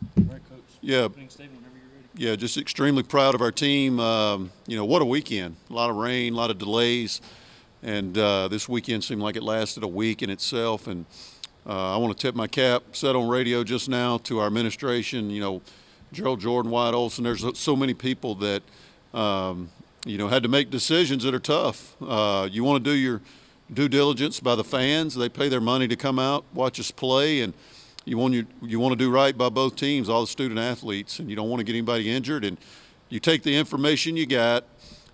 All right, Coach. Yeah, Opening statement whenever you're ready. yeah, just extremely proud of our team. What a weekend. A lot of rain, a lot of delays, and this weekend seemed like it lasted a week in itself. And I want to tip my cap, said on radio just now, to our administration. Gerald Jordan, Wyatt Olson. There's so many people that had to make decisions that are tough. You want to do your due diligence by the fans. They pay their money to come out, watch us play, and you want to do right by both teams, all the student athletes, and you don't want to get anybody injured. And you take the information you got,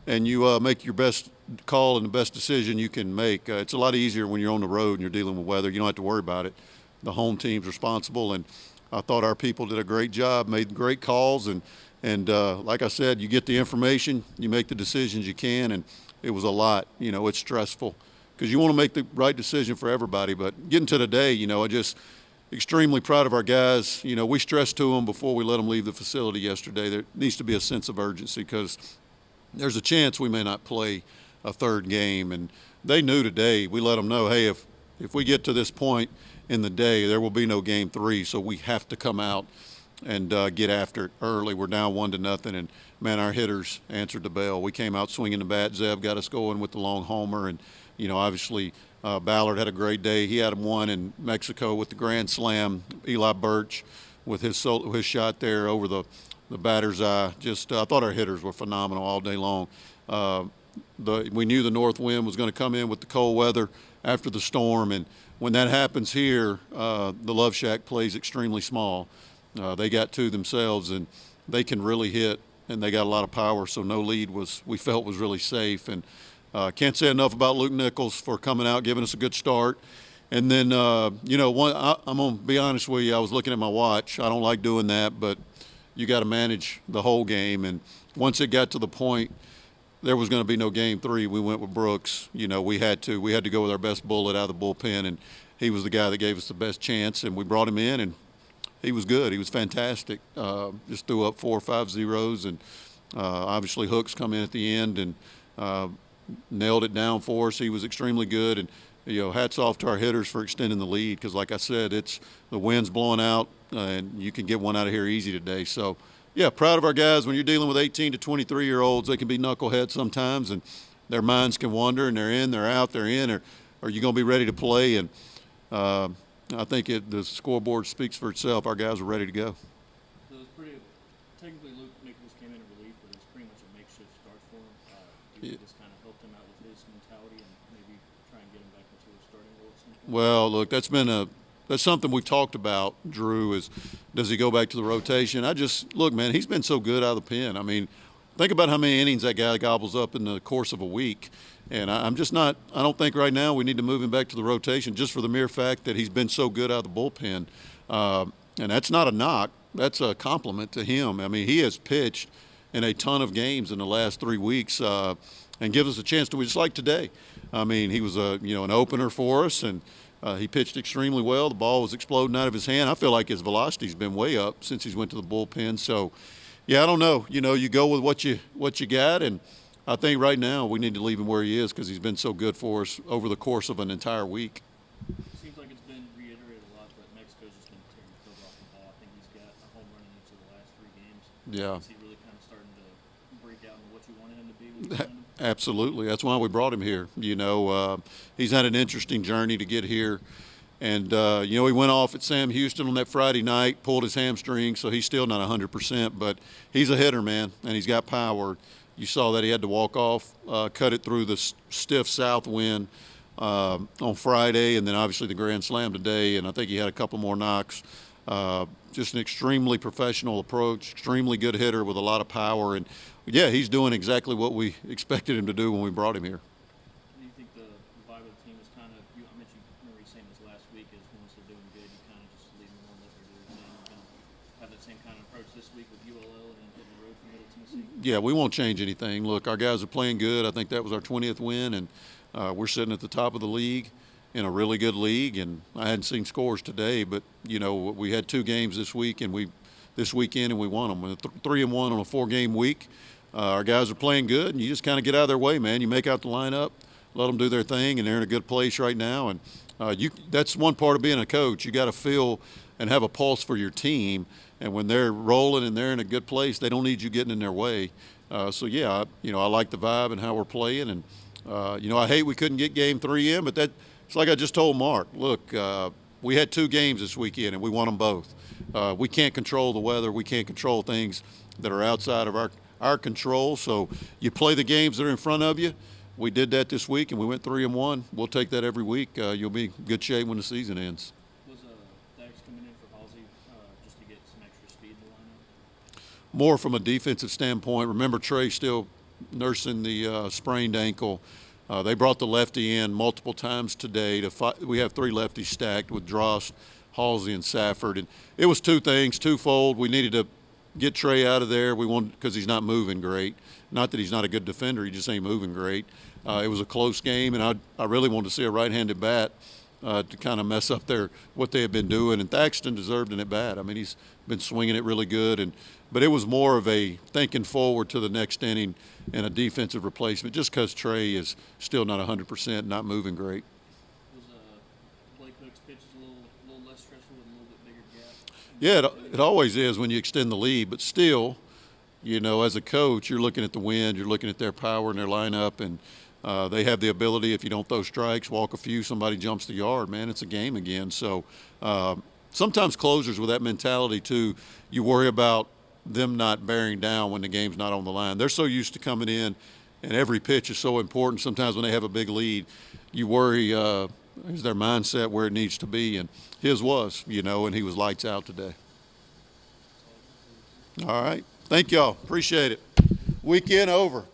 and you make your best call and the best decision you can make. It's a lot easier when you're on the road and you're dealing with weather. You don't have to worry about it. The home team's responsible, and I thought our people did a great job, made great calls, and like I said, you get the information, you make the decisions you can, and it was a lot. It's stressful because you want to make the right decision for everybody. But getting to today, I just extremely proud of our guys. We stressed to them before we let them leave the facility yesterday. There needs to be a sense of urgency because there's a chance we may not play a third game. And they knew today. We let them know, hey, if we get to this point in the day, there will be no game 3, so we have to come out and get after it early. We're down 1-0, and man, our hitters answered the bell. We came out swinging the bat. Zeb got us going with the long homer, and obviously Ballard had a great day. He had one in Mexico with the grand slam. Eli Birch with his shot there over the batter's eye. I thought our hitters were phenomenal all day long. We knew the north wind was going to come in with the cold weather after the storm, and when that happens here, the Love Shack plays extremely small. They got two themselves, and they can really hit, and they got a lot of power. So no lead we felt was really safe. And can't say enough about Luke Nichols for coming out, giving us a good start. And then I'm gonna be honest with you. I was looking at my watch. I don't like doing that, but you got to manage the whole game. And once it got to the point there was going to be no game 3, we went with Brooks. We had to go with our best bullet out of the bullpen, and he was the guy that gave us the best chance. And we brought him in, and he was good. He was fantastic. Just threw up 4 or 5 zeros, and obviously hooks come in at the end and nailed it down for us. He was extremely good, and hats off to our hitters for extending the lead because, like I said, the wind's blowing out, and you can get one out of here easy today. So, yeah, proud of our guys. When you're dealing with 18 to 23-year-olds, they can be knuckleheads sometimes, and their minds can wander, and they're in, they're out, they're in, or are you going to be ready to play? And I think the scoreboard speaks for itself. Our guys are ready to go. So it was pretty. Technically, Luke Nichols came in relief, but it was pretty much a makeshift start for him. You just kind of helped him out with his mentality and maybe try and get him back into a starting role at some point. Well, look, that's something we've talked about, Drew, is does he go back to the rotation? Look, man, he's been so good out of the pen. I mean, think about how many innings that guy gobbles up in the course of a week. And I don't think right now we need to move him back to the rotation just for the mere fact that he's been so good out of the bullpen. And that's not a knock. That's a compliment to him. I mean, he has pitched in a ton of games in the last 3 weeks and gives us a chance to, just like today. I mean, he was an opener for us, and he pitched extremely well. The ball was exploding out of his hand. I feel like his velocity's been way up since he's went to the bullpen. So, yeah, I don't know. You go with what you got, and I think right now we need to leave him where he is because he's been so good for us over the course of an entire week. It seems like it's been reiterated a lot, but Mexico's just been tearing the cover off the ball. I think he's got a home run in each of the last 3 games. Yeah. Is he really kind of starting to break out into what you wanted him to be when you signed him? Absolutely. That's why we brought him here. He's had an interesting journey to get here. And, he went off at Sam Houston on that Friday night, pulled his hamstring, so he's still not 100%. But he's a hitter, man, and he's got power. You saw that he had to walk off, cut it through the stiff south wind on Friday, and then obviously the grand slam today. And I think he had a couple more knocks. Just an extremely professional approach, extremely good hitter with a lot of power. And, yeah, he's doing exactly what we expected him to do when we brought him here. Do you think the vibe of the team is kind of – I mentioned you remember you saying this last week is once they're doing good, you kind of just leave them alone, let them do their thing. You're going to have that same kind of approach this week with ULL and hitting the road from Middle Tennessee? Yeah, we won't change anything. Look, our guys are playing good. I think that was our 20th win, and we're sitting at the top of the league in a really good league. And I hadn't seen scores today, but, we had 2 games this week, and this weekend, and we won them. 3-1 on a 4-game week. Our guys are playing good, and you just kind of get out of their way, man. You make out the lineup, let them do their thing, and they're in a good place right now. And that's one part of being a coach. You got to feel and have a pulse for your team And when they're rolling and they're in a good place, they don't need you getting in their way. So yeah, I like the vibe and how we're playing. And I hate we couldn't get Game 3 in, but it's like I just told Mark. Look, we had 2 games this weekend and we won them both. We can't control the weather. We can't control things that are outside of our control. So you play the games that are in front of you. We did that this week, and we went 3-1. We'll take that every week. You'll be in good shape when the season ends. Was Dax coming in for Halsey just to get some extra speed in the lineup? More from a defensive standpoint. Remember, Trey's still nursing the sprained ankle. They brought the lefty in multiple times today. We have 3 lefties stacked with Drost, Halsey, and Safford. And it was 2 things, twofold. We needed to get Trey out of there. We wanted, because he's not moving great. Not that he's not a good defender, he just ain't moving great. It was a close game, and I really wanted to see a right-handed bat to kind of mess up what they had been doing. And Thaxton deserved an at bat. I mean, he's been swinging it really good, but it was more of a thinking forward to the next inning and a defensive replacement, just because Trey is still not 100%, not moving great. Was Blake Hook's pitches a little less stressful with a little bit bigger gap? Yeah, it always is when you extend the lead, but still, as a coach, you're looking at the wind, you're looking at their power and their lineup, and they have the ability, if you don't throw strikes, walk a few, somebody jumps the yard, man, it's a game again. So sometimes closers with that mentality too, you worry about them not bearing down when the game's not on the line. They're so used to coming in, and every pitch is so important. Sometimes when they have a big lead, you worry, is their mindset where it needs to be? And his was, and he was lights out today. All right. Thank y'all. Appreciate it. Weekend over.